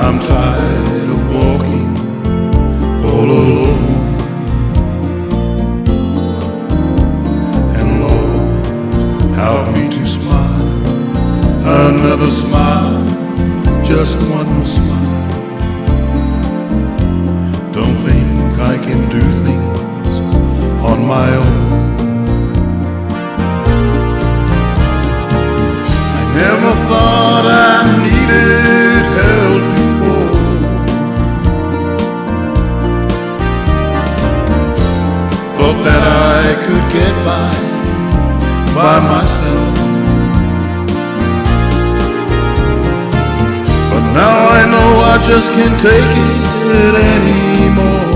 I'm tired of walking all alone. And Lord, help me to smile, another smile, just one more smile. Don't think I can do things on my own. I never thought I needed help before. Thought that I could get by myself. But now I know I just can't take it anymore.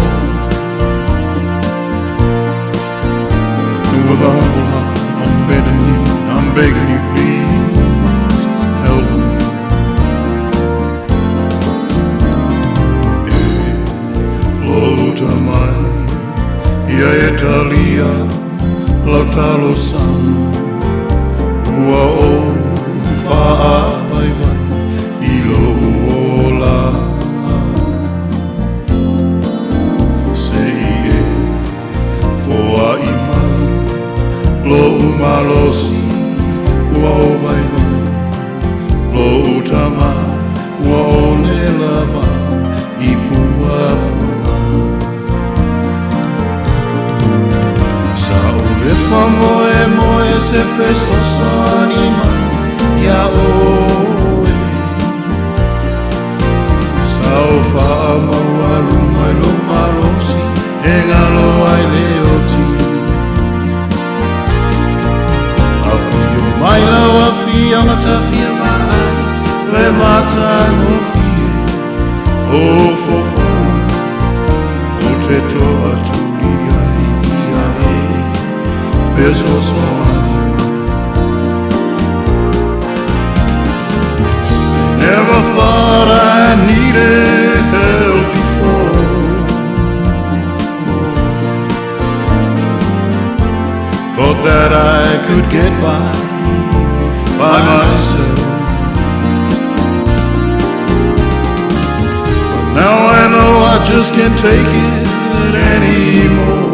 And with a humble heart, I'm begging you, please help me. Lota mai, ia Italia, lautalo san, ua o fa'a vai vai, ilo ola. Lo umalosi, ua o vai vai, lo utama, ua o le lava, I pua pua. Sa o le whamoe moe se fesoso anima, ia oe. Sa o wha maua runga I lo marosi, e ngalo ai leo ti. Mai laua fia ngata fia mai, le mata no fia, o fofo, o te toa tulia ia e, peso soani. I never thought I needed help before. Thought that I could get by myself. But now I know I just can't take it anymore.